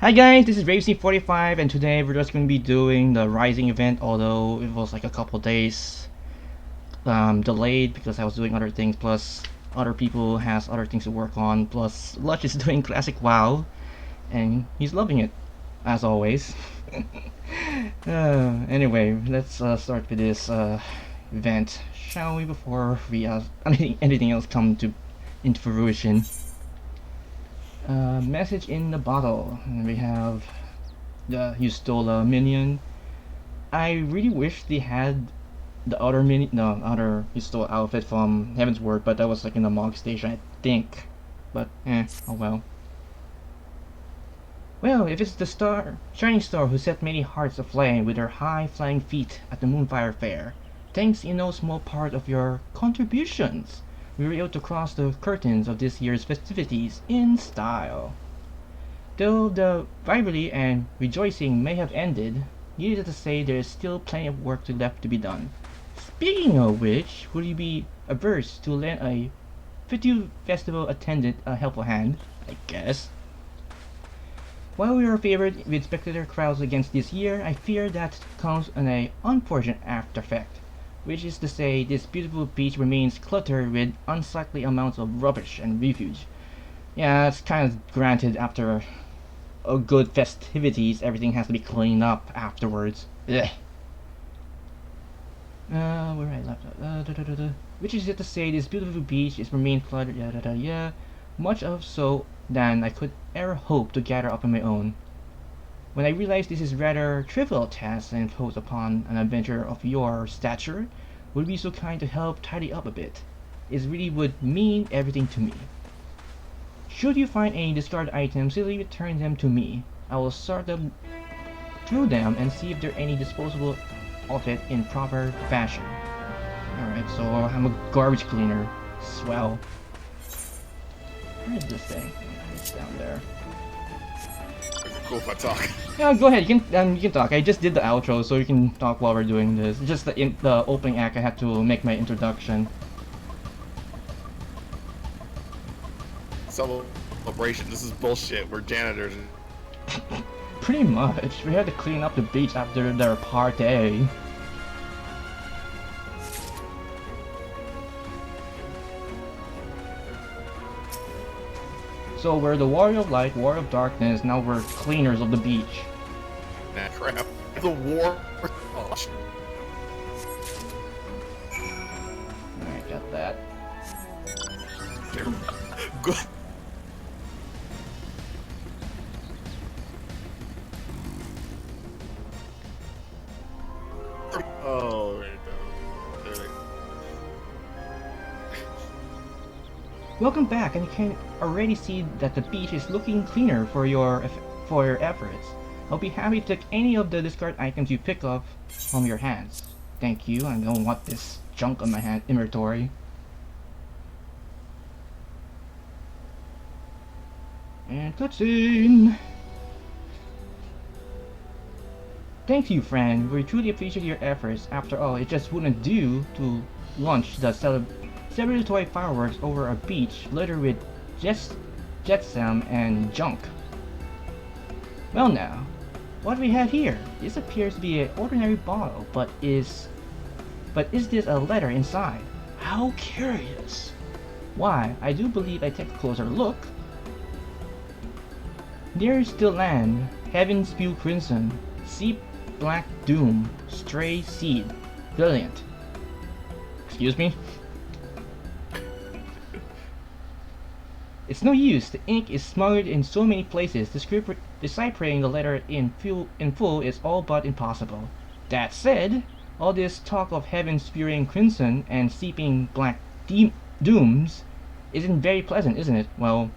Hi guys, this is RaveC45 and today we're just going to be doing the Rising event, although it was like a couple days delayed because I was doing other things, plus other people has other things to work on, plus Lush is doing Classic WoW and he's loving it, as always. Anyway, let's start with this event, shall we, before we anything else come into fruition. Message in the bottle. And we have you stole a minion. I really wish they had the other you stole outfit from Heaven's Word, but that was like in the Mog Station, I think. But oh well. Well, if it's the shining star who set many hearts aflame with her high flying feet at the Moonfire Faire, thanks in no small part of your contributions, we were able to cross the curtains of this year's festivities in style. Though the rivalry and rejoicing may have ended, needless to say there is still plenty of work left to be done. Speaking of which, would you be averse to lend a festival attendant a helpful hand? I guess. While we are favored with spectator crowds against this year, I fear that comes on an unfortunate after effect, which is to say this beautiful beach remains cluttered with unsightly amounts of rubbish and refuse. Yeah, it's kind of granted after a good festivities, everything has to be cleaned up afterwards. Ugh. Where I left which is to say this beautiful beach is remained cluttered, yeah, much of so than I could ever hope to gather up on my own. When I realized this is rather trivial task and imposed upon an adventurer of your stature, would be so kind to help tidy up a bit. It really would mean everything to me. Should you find any discarded items, simply return them to me. I will sort them through them and see if there are any disposable of it in proper fashion. Alright, so I'm a garbage cleaner. Swell. Where is this thing? It's down there. Cool if I talk. Yeah, go ahead. You can talk. I just did the outro, so you can talk while we're doing this. Just the opening act. I had to make my introduction. Celebration. This is bullshit. We're janitors. Pretty much. We had to clean up the beach after their party. So we're the Warrior of Light, Warrior of Darkness. Now we're cleaners of the beach. Nah, crap. The war. Oh, Alright, got that. good. Oh, there we go. Welcome back, and you can already see that the beach is looking cleaner for your efforts. I'll be happy to take any of the discard items you pick up from your hands. Thank you. I don't want this junk on my inventory. And cutscene. Thank you, friend. We truly appreciate your efforts. After all, it just wouldn't do to launch the celebratory fireworks over a beach littered with jetsam and junk. Well now, what we have here? This appears to be an ordinary bottle, but is this a letter inside? How curious! Why, I do believe I take a closer look. Near still land, heaven spew crimson, seep black doom, stray seed, brilliant. Excuse me? It's no use, the ink is smothered in so many places, deciphering the letter in full is all but impossible. That said, all this talk of heaven spewing crimson and seeping black dooms isn't very pleasant, isn't it? Well,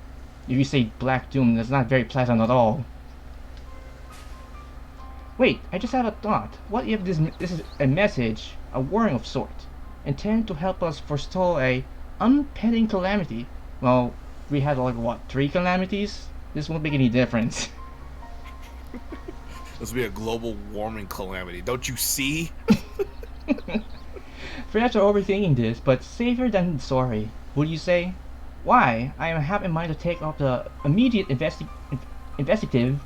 if you say black doom, that's not very pleasant at all. Wait, I just had a thought. What if this is a message, a warning of sort, intended to help us forestall a impending calamity? Well, we had like what, 3 calamities? This won't make any difference. This will be a global warming calamity. Don't you see? Perhaps we're overthinking this, but safer than sorry. Would you say? Why? I have in mind to take up the immediate investigative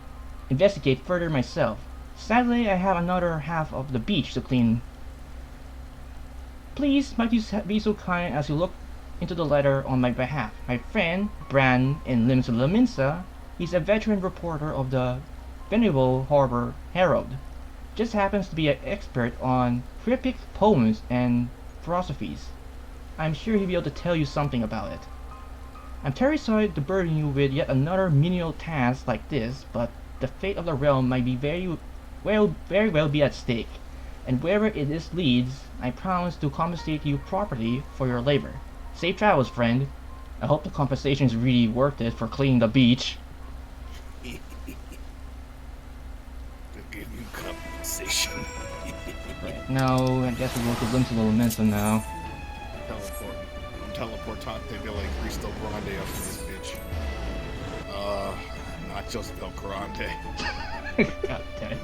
investigate further myself. Sadly, I have another half of the beach to clean. Please, might you be so kind as to look into the letter on my behalf. My friend, Bran in Limsa, is a veteran reporter of the Venerable Harbor Herald. Just happens to be an expert on cryptic poems and philosophies. I'm sure he'll be able to tell you something about it. I'm very sorry to burden you with yet another menial task like this, but the fate of the realm might be very well be at stake, and wherever it is leads, I promise to compensate you properly for your labor. Safe travels, friend. I hope the compensation is really worth it for cleaning the beach. To give you compensation. Right, now, I guess we'll go to Glimpse of Momentum now. Teleport. I'm teleportante de la Cristo Grande up in this bitch. Not just El Grande. God damn it.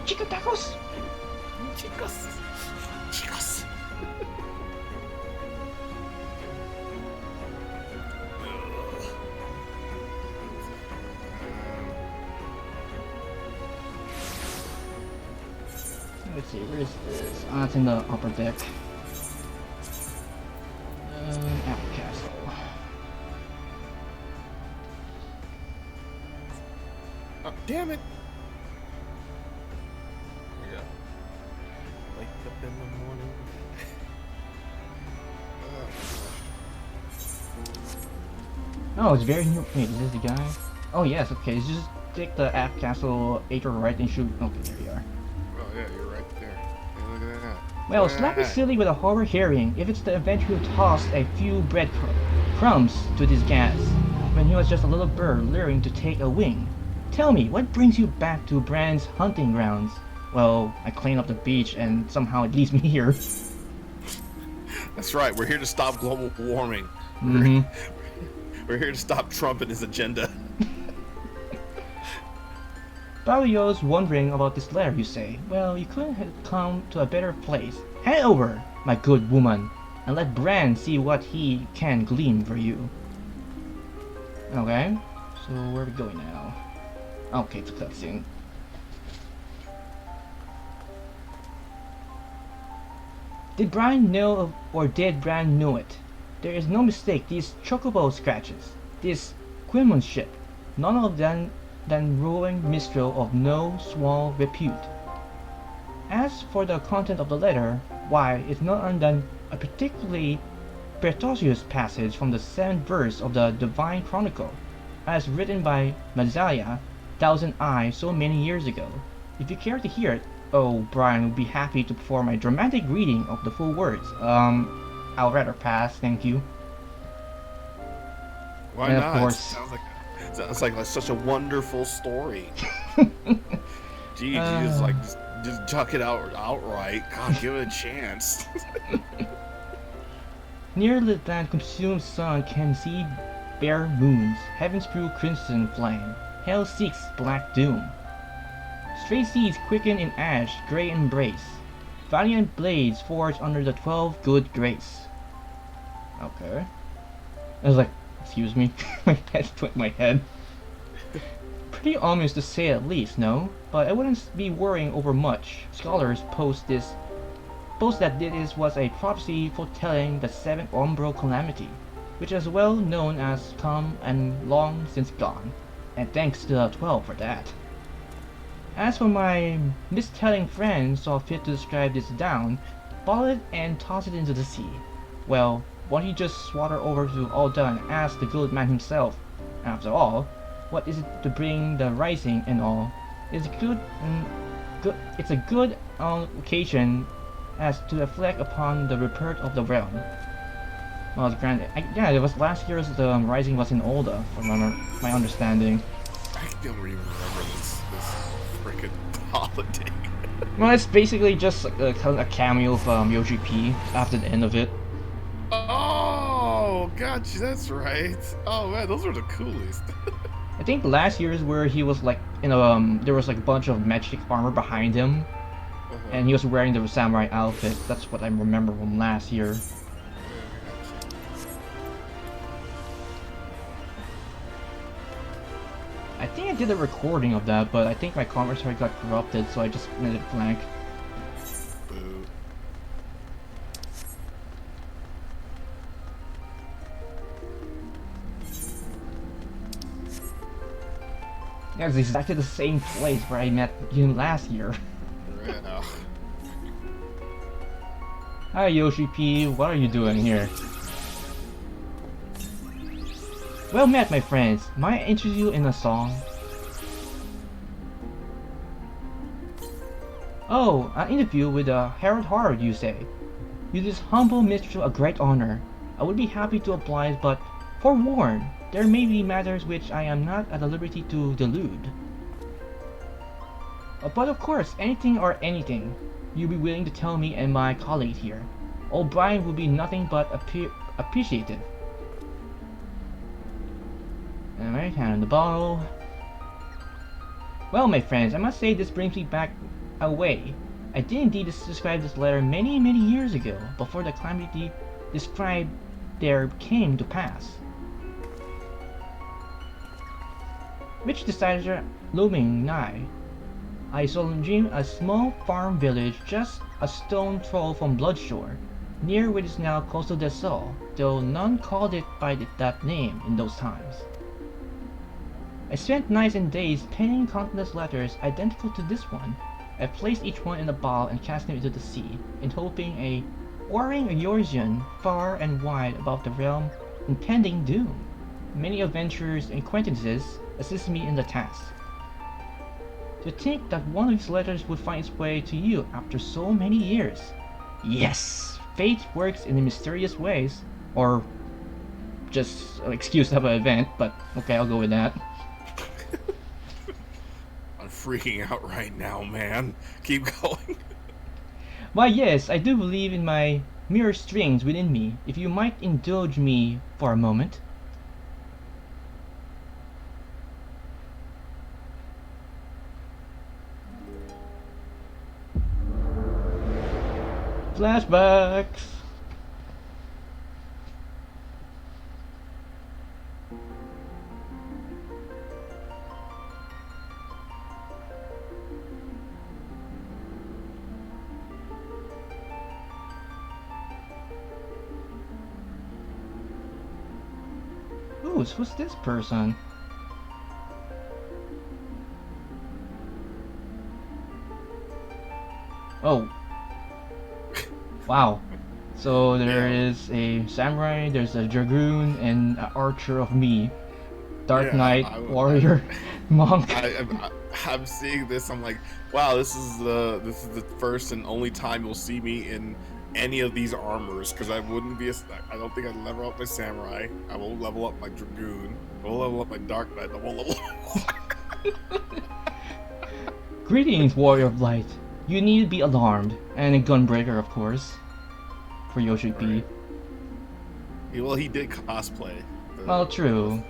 Chico tacos! Chicos. Chicos. Let's see, where is this? Ah, it's in the upper deck. Apple Castle. Oh, damn it. Yeah. Wake up in the morning. Oh, it's very new. Wait, is this the guy? Oh, yes, okay. Just take the App Castle 8 or right and shoot. Okay, there we are. Oh, yeah, you're right there. Hey, look at that. Well, Look at slap me that. silly with a horror hearing if it's the adventurer who tossed a few bread crumbs to this gas when he was just a little bird learning to take a wing. Tell me, what brings you back to Bran's hunting grounds? Well, I cleaned up the beach and somehow it leads me here. That's right. We're here to stop global warming. Mm-hmm. We're here to stop Trump and his agenda. Barrio's wondering about this letter, you say. Well, you couldn't have come to a better place. Hand over, my good woman, and let Bran see what he can glean for you. Okay, so where are we going now? Okay, it's a cutscene. Did Bran know or did Bran know it? There is no mistake, these chocobo scratches, this quinmanship, none of them than ruling minstrel of no small repute. As for the content of the letter, why, it's none other than a particularly pertosious passage from the 7th verse of the Divine Chronicle, as written by Mazaya, Thousand Eyes so many years ago. If you care to hear it, oh, Brian would be happy to perform a dramatic reading of the full words. I'll rather pass, thank you. Why And not? of course, Sounds like such a wonderful story. Gee, you just chuck it out outright. God, give it a chance. nearly that consumed sun can see bare moons, heaven spew crimson flame, hell seeks black doom. Stray seas quicken in ash, grey embrace, valiant blades forged under the 12 good grace. Okay. I was like, excuse me, my head went my head. Pretty ominous to say at least, no? But I wouldn't be worrying over much. Scholars post that this was a prophecy foretelling the 7th umbral calamity, which is well known as come and long since gone, and thanks to the 12 for that. As for my mistelling friend saw fit to describe this down, bottle it and toss it into the sea. Well, won't he just swatter over to all done and ask the good man himself? After all, what is it to bring the rising and all? It's a good occasion as to reflect upon the report of the realm. Well, granted, yeah, it was last year's the rising was in Olda, from my understanding. I don't even remember this freaking holiday. Well, it's basically just a cameo from Yoshi P after the end of it. Oh, gotcha, that's right. Oh man, those are the coolest. I think last year's where he was like, there was like a bunch of magic armor behind him, and he was wearing the samurai outfit. That's what I remember from last year. I think I did a recording of that, but I think my commentary got corrupted, so I just let it blank. Boo. Yeah, it's exactly the same place where I met you last year. Yeah. Hi Yoshi P, what are you doing here? Well met, my friends. Might I interest you in a song? Oh, an interview with Harold Hard, you say? You this humble minstrel a great honor. I would be happy to oblige, but forewarn, there may be matters which I am not at the liberty to delude. But of course, anything or anything you be willing to tell me and my colleague here. O'Brien will be nothing but appreciative. Alright, hand on the bottle. Well, my friends, I must say this brings me back away. I did indeed describe this letter many years ago, before the calamity described there came to pass. Which disaster looming nigh. I saw dream a small farm village just a stone throw from Bloodshore, near what is now Coastal del Sol, though none called it by that name in those times. I spent nights and days penning countless letters identical to this one. I placed each one in a bottle and cast them into the sea, in hoping a warring Eorzean far and wide about the realm impending doom. Many adventurers and acquaintances assisted me in the task. To think that one of his letters would find its way to you after so many years. Yes, fate works in mysterious ways, or just an excuse to have an event, but okay, I'll go with that. I'm freaking out right now, man. Keep going. Why yes, I do believe in my mirror strings within me, if you might indulge me for a moment. Flashbacks! Who's this person? Oh. Wow. So there is a samurai, there's a dragoon, and an archer of me. Dark Knight, warrior, monk. I'm seeing this. I'm like, wow, this is the first and only time you'll see me in any of these armors, because I wouldn't be. I don't think I'd level up my samurai. I won't level up my dragoon. I won't level up my dark knight. I won't level up. Greetings, warrior of light. You need to be alarmed, and a gunbreaker, of course, for Yoshi P. Right. Well, he did cosplay. Well, true.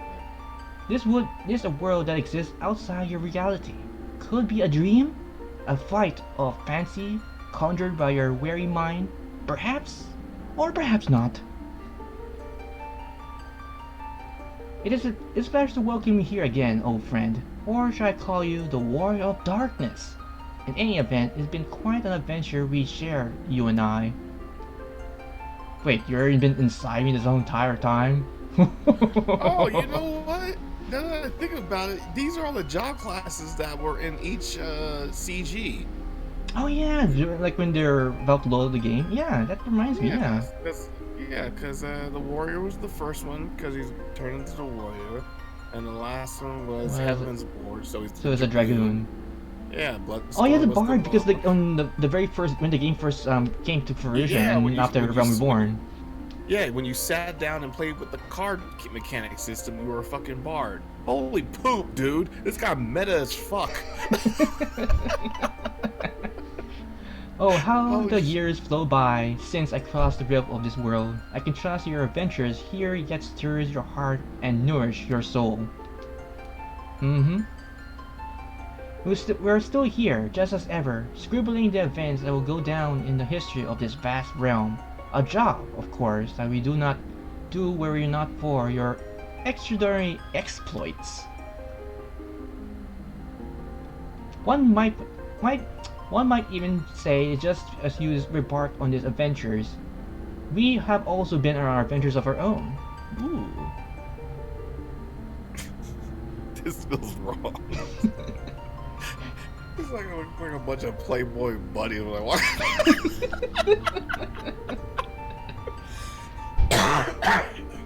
This is a world that exists outside your reality. Could be a dream, a flight of fancy conjured by your weary mind, perhaps, or perhaps not. It's a pleasure to welcome you here again, old friend, or should I call you the warrior of darkness? In any event, it's been quite an adventure we share, you and I. Wait, you've already been inside me this whole entire time? Oh, you know what? Now that I think about it, these are all the job classes that were in each CG. Oh yeah, like when they're about to load the game. Yeah, that reminds me. Yeah. Because the warrior was the first one because he's turned into the warrior, and the last one was Heaven's Board. So it's a dragoon. Yeah, Bloodshore. Oh yeah, the bard, because like on the very first when the game first came to fruition, and after Realm Reborn. Yeah, when you sat down and played with the card mechanic system, you were a fucking bard. Holy poop, dude! This got meta as fuck. Oh, how the years flow by since I crossed the rift of this world. I can trust your adventures here yet stirs your heart and nourish your soul. We're still here, just as ever, scribbling the events that will go down in the history of this vast realm. A job, of course, that we do not do were it not for your extraordinary exploits. One might one might even say, just as you embarked on these adventures, we have also been on our adventures of our own. Ooh. This feels wrong. It's like a bunch of Playboy buddies. Like, what?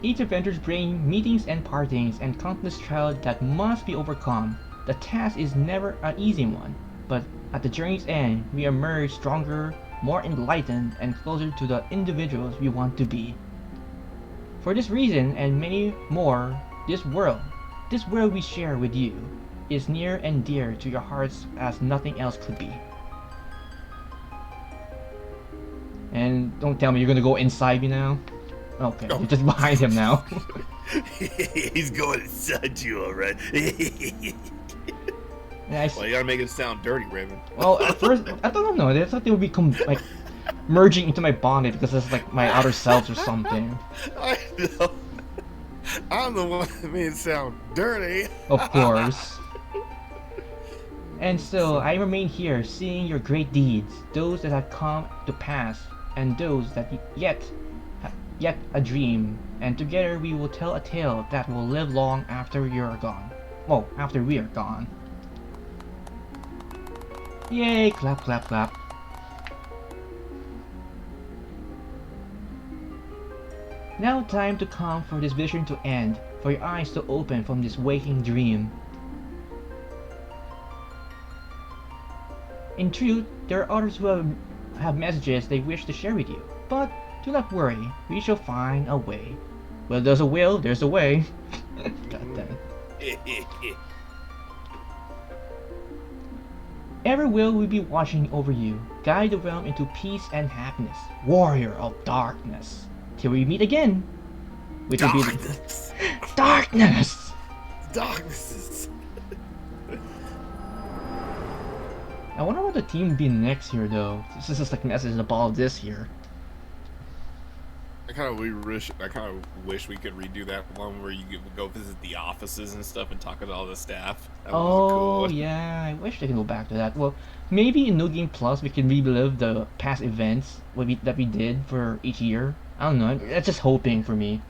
Each adventures bring meetings and partings and countless trials that must be overcome. The task is never an easy one, but at the journey's end, we emerge stronger, more enlightened, and closer to the individuals we want to be. For this reason and many more, this world we share with you, is near and dear to your hearts as nothing else could be. And don't tell me you're gonna go inside me now. Okay, No. you're just behind him now. He's going inside you, alright. And Well, you gotta make it sound dirty, Raven. well, at first, I don't know. I thought they would become like merging into my body because it's like my outer selves or something. I know. I'm the one that made it sound dirty. Of course. And still, I remain here, seeing your great deeds, those that have come to pass, and those that yet a dream. And together we will tell a tale that will live long after you're gone. Well, after we are gone. Yay! Clap, clap, clap. Now time to come for this vision to end, for your eyes to open from this waking dream. In truth, there are others who have messages they wish to share with you, but do not worry, we shall find a way. Well, there's a will, there's a way. God damn it. Ever will we be watching over you, guide the realm into peace and happiness, warrior of darkness. Till we meet again, which will be Darkness. darkness. Darkness. I wonder what the team will be next here, though. This is like message about this here. I kind of wish we could redo that one where you go visit the offices and stuff and talk to all the staff. That was a cool Oh one. yeah, I wish they can go back to that. Well, maybe in New Game Plus we can relive the past events that we did for each year. I don't know. That's just hoping for me.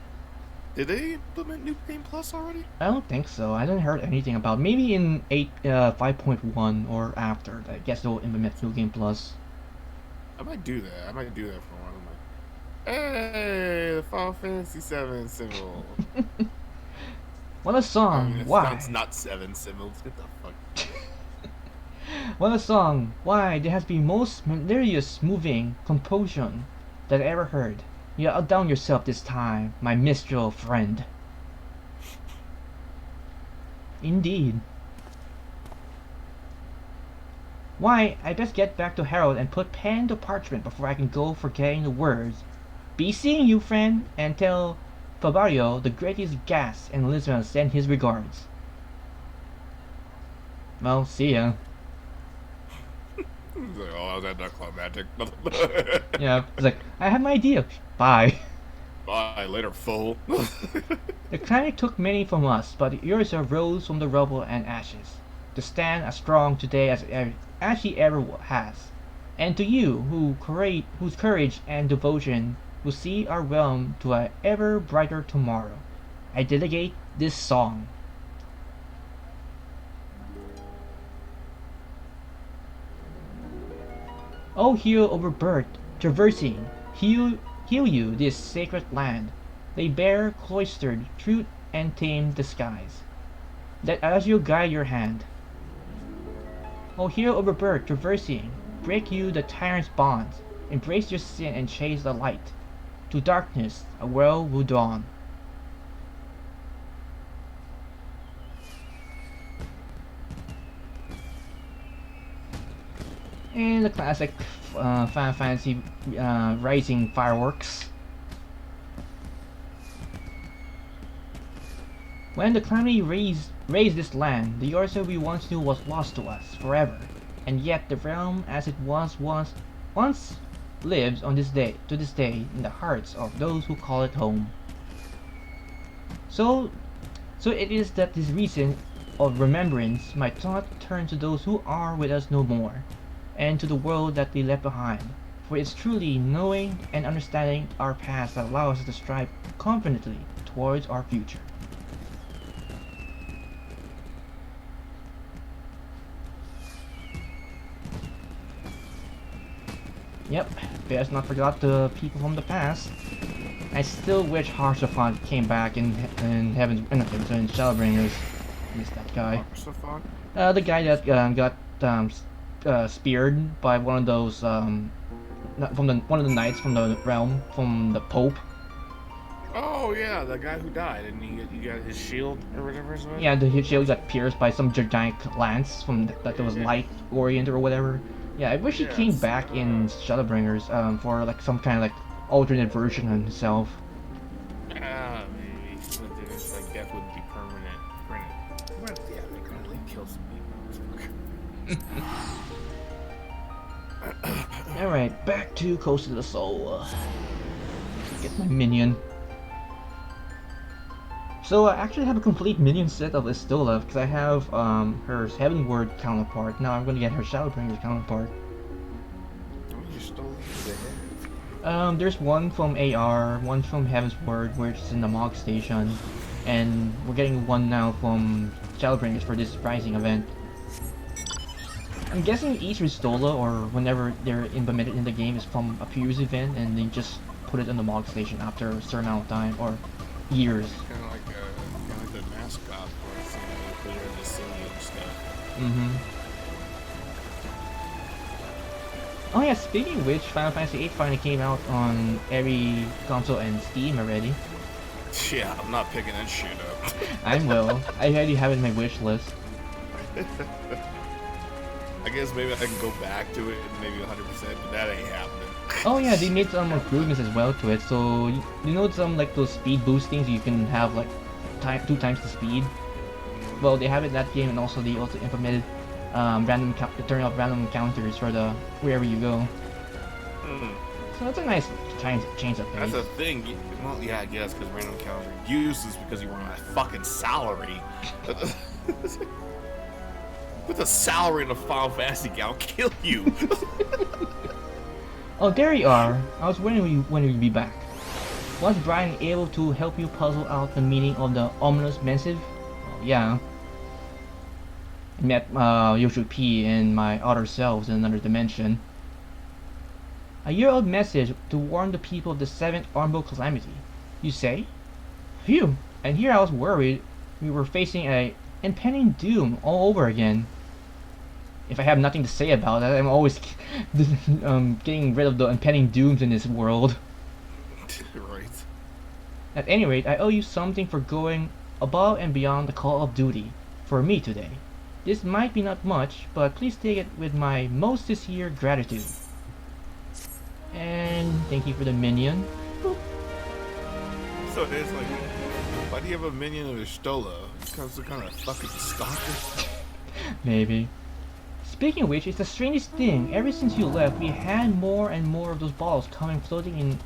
Did they implement New Game Plus already? I don't think so. I didn't heard anything about. Maybe in 5.1 or after. I guess they'll implement New Game Plus. I might do that. For one. I'm like, hey, the Final Fantasy XIV symbol. What a song! It Why? sounds not 7 symbols. Get the fuck. What a song! Why? There has been most mysterious, moving composition that I ever heard. You outdone yourself this time, my minstrel friend. Indeed. Why, I best get back to Harold and put pen to parchment before I can go forgetting the words. Be seeing you, friend, and tell Fabario the greatest gas and Lisbon send his regards. Well, see ya. He's like, oh, that climactic. Yeah, it's like, I have my idea. Bye. Bye, later, fool. The climate took many from us, but yours arose from the rubble and ashes, to stand as strong today as she ever has. And to you, whose courage and devotion will see our realm to a ever brighter tomorrow, I delegate this song. O hero over birth, traversing, heal you this sacred land. They bear cloistered truth and tame disguise. Let Azure guide your hand. O hero over birth, traversing, break you the tyrant's bonds, embrace your sin and chase the light. To darkness a world will dawn. And the classic Final Fantasy Rising fireworks. When the calamity raised this land, the Yorsa we once knew was lost to us forever, and yet the realm as it was once lives on this day in the hearts of those who call it home. So it is that this reason of remembrance, my thought turns to those who are with us no more, and to the world that they left behind. For it's truly knowing and understanding our past that allows us to strive confidently towards our future. Yep, best not forgot the people from the past. I still wish Harsafon came back in Heaven's in Shadowbringers. Miss that guy. Harsafon? The guy that got speared by one of those one of the knights from the realm from the Pope. Oh yeah, the guy who died and he got his shield or whatever it was. Yeah, his shield got pierced by some gigantic lance from that was light oriented or whatever. Yeah, I wish he came back in Shadowbringers for like some kind of like alternate version of himself. Maybe. But it's like death wouldn't be permanent. But yeah, they can only kill some people. Alright, back to Coast of the Soul. Get my minion. So I actually have a complete minion set of Estola because I have her Heavenward counterpart. Now I'm going to get her Shadowbringers counterpart. There's one from AR, one from Heaven's Word, which is in the Mog Station, and we're getting one now from Shadowbringers for this Rising event. I'm guessing each Ristola, or whenever they're implemented in the game, is from a previous event, and they just put it in the Mog Station after a certain amount of time, or years. Kind of like the mascot for us, put her in the city and stuff. Mm-hmm. Oh yeah, speaking of which, Final Fantasy VIII finally came out on every console and Steam already. Yeah, I'm not picking that shit up. I will. I already have it in my wish list. I guess maybe I can go back to it and maybe 100%, but that ain't happening. Oh yeah, they made some improvements as well to it. So you know some like those speed boost things you can have like 2 times the speed. Well, they have it in that game, and also they also implemented turn off random encounters for the wherever you go. So that's a nice change of pace. That's a thing. Well, yeah, I guess because random encounter useless because you were on a fucking salary. With a salary in a Final Fantasy game, I'll kill you. Oh, there you are. I was wondering when you'd be back. Was Brian able to help you puzzle out the meaning of the ominous missive? Oh, yeah. I met Yoshu P and my other selves in another dimension. A year-old message to warn the people of the 7th Armbo Calamity. You say? Phew! And here I was worried we were facing a impending doom all over again. If I have nothing to say about it, I'm always getting rid of the impending dooms in this world. Right. At any rate, I owe you something for going above and beyond the call of duty for me today. This might be not much, but please take it with my most sincere gratitude. And thank you for the minion. Boop. So it's like, why do you have a minion of Istola? Because some kind of fucking stalker? Maybe. Speaking of which, it's the strangest thing. Ever since you left, we had more and more of those balls coming floating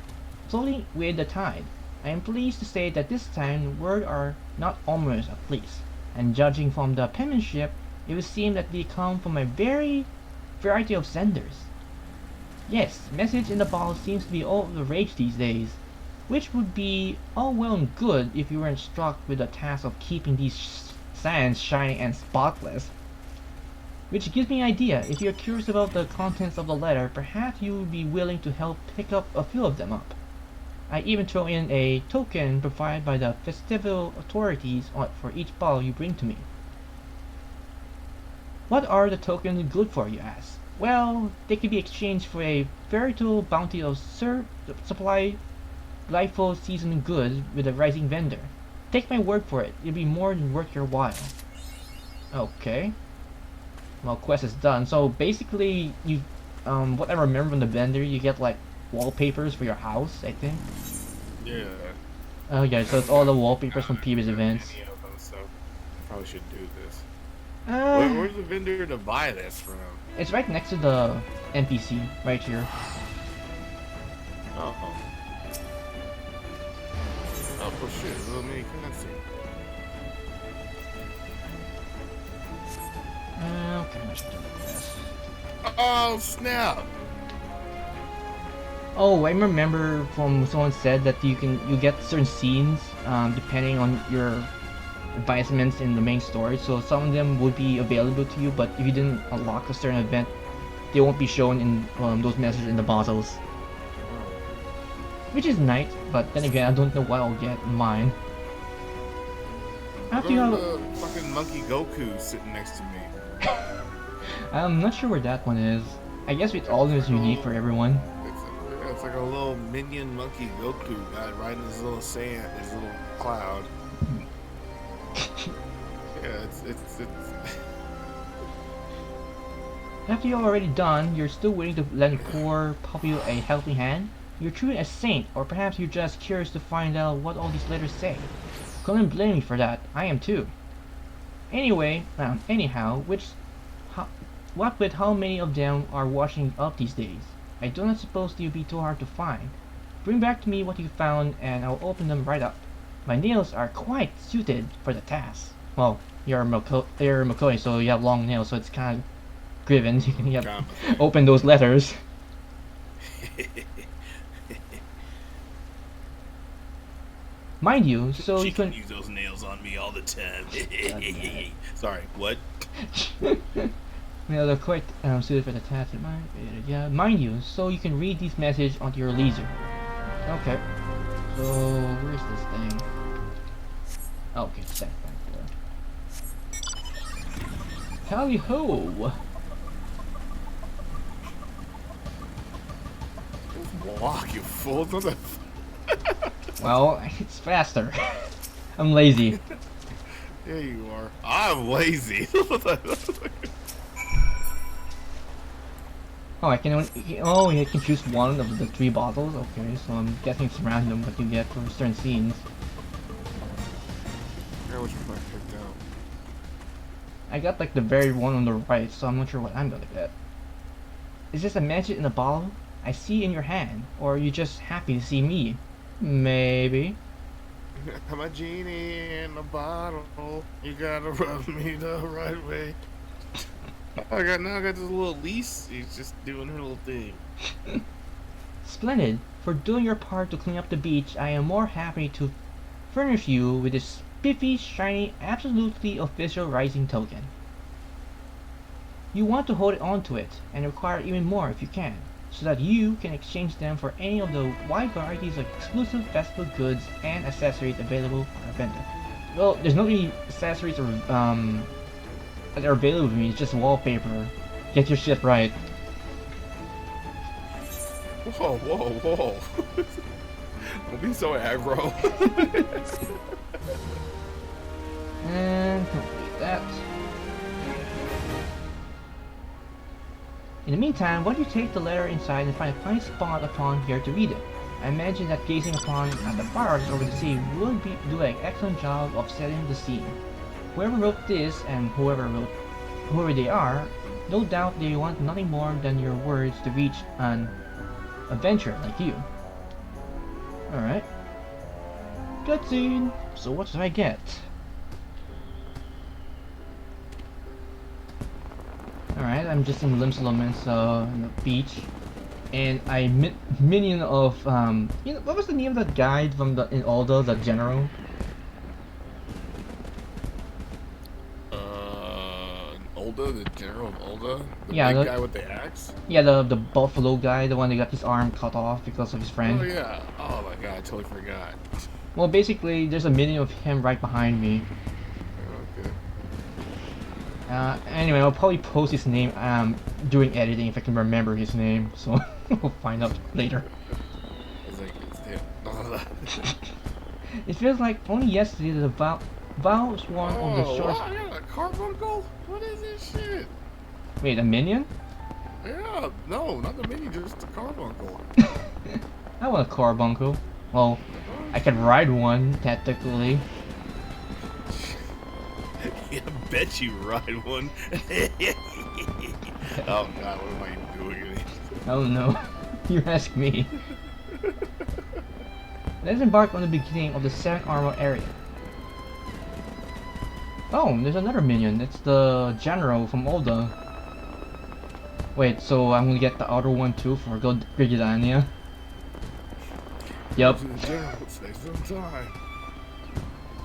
with the tide. I am pleased to say that this time the words are not ominous at least, and judging from the penmanship, it would seem that they come from a variety of senders. Yes, message in the ball seems to be all the rage these days, which would be all well and good if you weren't struck with the task of keeping these sands shining and spotless. Which gives me an idea. If you're curious about the contents of the letter, perhaps you would be willing to help pick up a few of them up. I even throw in a token provided by the festival authorities for each ball you bring to me. What are the tokens good for, you ask? Well, they can be exchanged for a veritable bounty of supply glyphosate seasoned goods with a rising vendor. Take my word for it, it'll be more than worth your while. Okay. Well, quest is done. So basically, you, what I remember from the vendor, you get like wallpapers for your house, I think. Yeah. Oh yeah, so it's all the wallpapers from previous events. Any of them, so probably should do this. Where's the vendor to buy this from? It's right next to the NPC, right here. Oh. Oh shit, a little mini cutscene. Okay, I should do this. Oh snap! Oh, I remember from someone said that you get certain scenes depending on your advancements in the main story. So some of them would be available to you, but if you didn't unlock a certain event, they won't be shown in those messages in the bottles. Which is nice, but then again, I don't know what I'll get in mine. After you have the fucking monkey Goku sitting next to me. I'm not sure where that one is. I guess it's all is unique for everyone. It's like a little minion monkey Goku guy riding his little sand, his little cloud. Yeah, it's After you're already done, you're still waiting to lend poor puppy a helping hand? You're truly a saint, or perhaps you're just curious to find out what all these letters say. Couldn't blame me for that. I am too. Anyway, anyhow, what with how many of them are washing up these days? I do not suppose they'll be too hard to find. Bring back to me what you found, and I'll open them right up. My nails are quite suited for the task. Well, you're Makoi, so you have long nails, so it's kind of driven. You can open those letters. Mind you, so she you can use those nails on me all the time. Sorry, what? Well, they're quite suited for the task. Yeah, mind you, so you can read these messages onto your leisure. Okay. So where's this thing? Oh, okay, set back there. Tally ho! Walk, you fool! Well, it's faster. I'm lazy. Yeah, you are. I'm lazy. Oh, I can only. Oh, you can choose one of the 3 bottles. Okay, so I'm guessing it's random what you get for certain scenes. I wish I picked out. I got like the very one on the right, so I'm not sure what I'm gonna get. Is this a message in a bottle? I see in your hand, or are you just happy to see me? Maybe. I'm a genie in a bottle. You gotta rub me the right way. I got this little Lise. She's just doing her little thing. Splendid. For doing your part to clean up the beach, I am more happy to furnish you with this spiffy, shiny, absolutely official rising token. You want to hold on to it, and require even more if you can, so that you can exchange them for any of the wide varieties of exclusive festival goods and accessories available on our vendor. Well, there's no really accessories or that are available to me, it's just wallpaper. Get your shit right. Whoa, whoa, whoa. Don't be so aggro. And complete that. In the meantime, why don't you take the letter inside and find a fine spot upon here to read it? I imagine that gazing upon at the bars over the sea will do an excellent job of setting the scene. Whoever wrote this and whoever they are, no doubt they want nothing more than your words to reach an adventurer like you. Alright. Cutscene! So what did I get? Alright, I'm just in Limsalaments, on the beach. And I minion of, you know, what was the name of that guy from in Aldo, the general? Ulda, the general of Ulda? The Yeah, big guy with the axe? Yeah, the buffalo guy, the one that got his arm cut off because of his friend. Oh yeah. Oh my god, I totally forgot. Well, basically, there's a minion of him right behind me. Okay. Anyway, I'll probably post his name during editing if I can remember his name, so we'll find out later. It's like, it's him. It feels like only yesterday that the vows one on the shores. Wow, I got a carbuncle? What is this shit? Wait, a minion? Yeah, no, not the mini, just the carbuncle. I want a carbuncle. Well, I can ride one, technically. Yeah, I bet you ride one. Oh god, what am I doing? Oh no, you ask me. Let's embark on the beginning of the 7 armor area. Oh, there's another minion. It's the general from Olda. Wait, so I'm gonna get the other one too for Gridania? Yup. The general saves some time.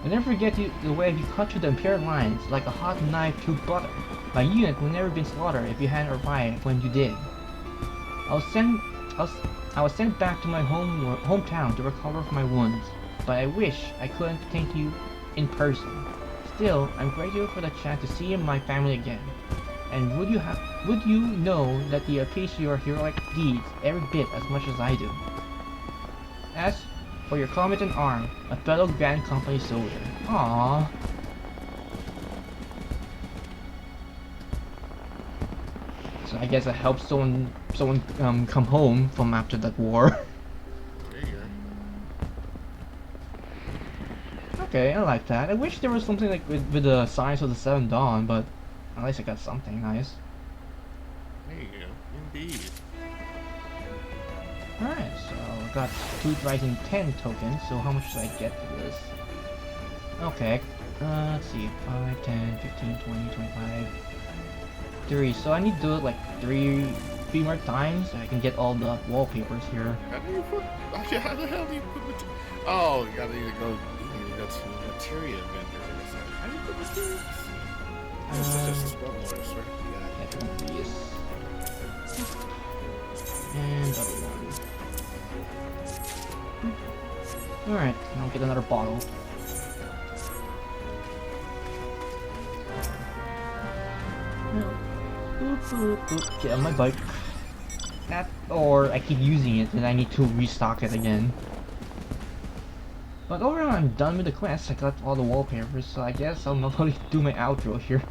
I never forget the way you cut through the Imperial lines like a hot knife through butter. My unit would never been slaughtered if you hadn't arrived when you did. I was sent back to my hometown to recover from my wounds, but I wish I couldn't thank you in person. Still, I'm grateful for the chance to see my family again. And would you know that they appreciate your heroic deeds every bit as much as I do. As for your competent arm, a fellow Grand Company soldier. Aww. So I guess I helped someone come home from after that war. There you go. Okay, I like that. I wish there was something like with the Signs of the Seventh Dawn, but at least I got something nice. There you go. Indeed. Alright, so I got 2 Rising 10 tokens, so how much should I get for this? Okay, let's see, 5, 10, 15, 20, 25, 3. So I need to do it like 3 more times so I can get all the wallpapers here. How do you put? How the hell do you put? Oh, you gotta either go. You need to go to the materia vendor. How do you put materials? Just a spell notice, right? Yeah, yes. And other one. Alright, now I'll get another bottle. Get on my bike. That, or I keep using it and I need to restock it again. But overall, I'm done with the quest. I got all the wallpapers, so I guess I'll not only do my outro here.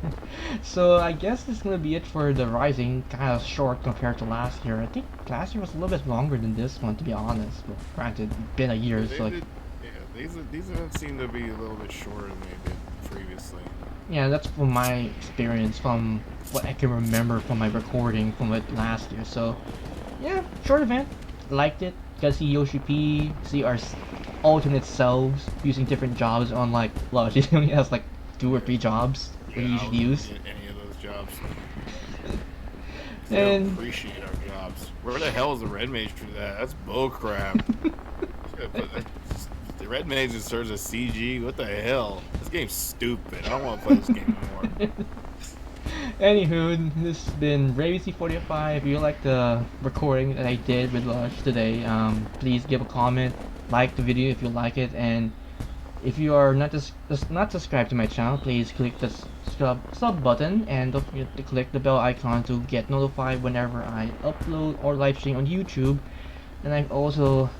So I guess this is gonna be it for the Rising. Kind of short compared to last year. I think last year was a little bit longer than this one, to be honest. But granted, it's been a year, Yeah, so like, these events seem to be a little bit shorter than they did previously. yeah, that's from my experience, from what I can remember from my recording from it last year. So yeah, short event. Liked it. Got to see Yoshi P, see our alternate selves using different jobs on like, well, she only has like 2 or 3 jobs that you usually use. Any of those jobs. And don't appreciate our jobs. Where the hell is the red mage for that? That's bullcrap. The red mage just serves as CG. What the hell? This game's stupid. I don't want to play this game anymore. Anywho, this has been RavyC45. If you like the recording that I did with Lush today, please give a comment, like the video if you like it, and if you are not subscribed to my channel, please click the sub button and don't forget to click the bell icon to get notified whenever I upload or live stream on YouTube. And I also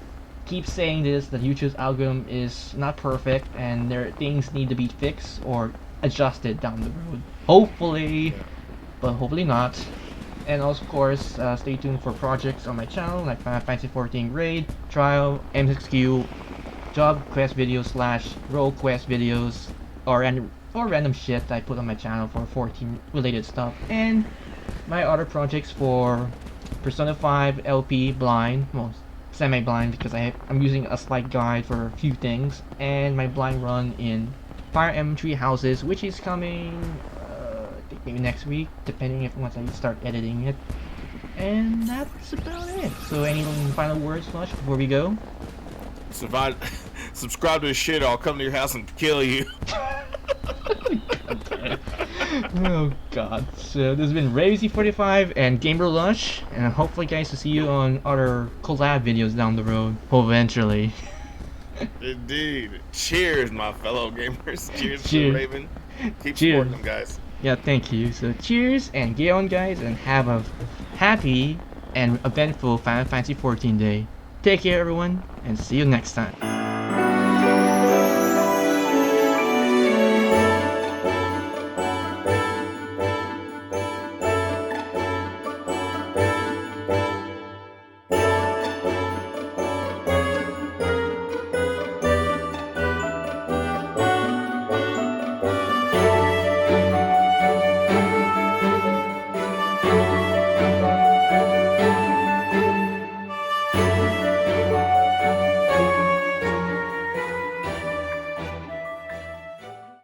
keep saying this, that YouTube's algorithm is not perfect and things need to be fixed or adjusted down the road. Hopefully, but hopefully not. And also, of course, stay tuned for projects on my channel like Fantasy XIV Raid, Trial, M6Q, job quest videos / role quest videos, or random shit I put on my channel for 14 related stuff, and my other projects for Persona 5 LP blind, well, semi-blind because I'm using a slight guide for a few things, and my blind run in Fire Emblem Three Houses, which is coming I think maybe next week, depending if once I start editing it. And that's about it. So any final words, Flush, before we go? Subscribe to this shit or I'll come to your house and kill you. Oh god. So this has been RavyC45 and Gamer Lush, and hopefully guys to see you on other collab videos down the road, eventually. Indeed. Cheers, my fellow gamers. Cheers, Cheers. Raven. Keep Cheers. supporting them, guys. Yeah, thank you. So cheers and get on, guys, and have a happy and eventful Final Fantasy XIV day. Take care, everyone, and see you next time.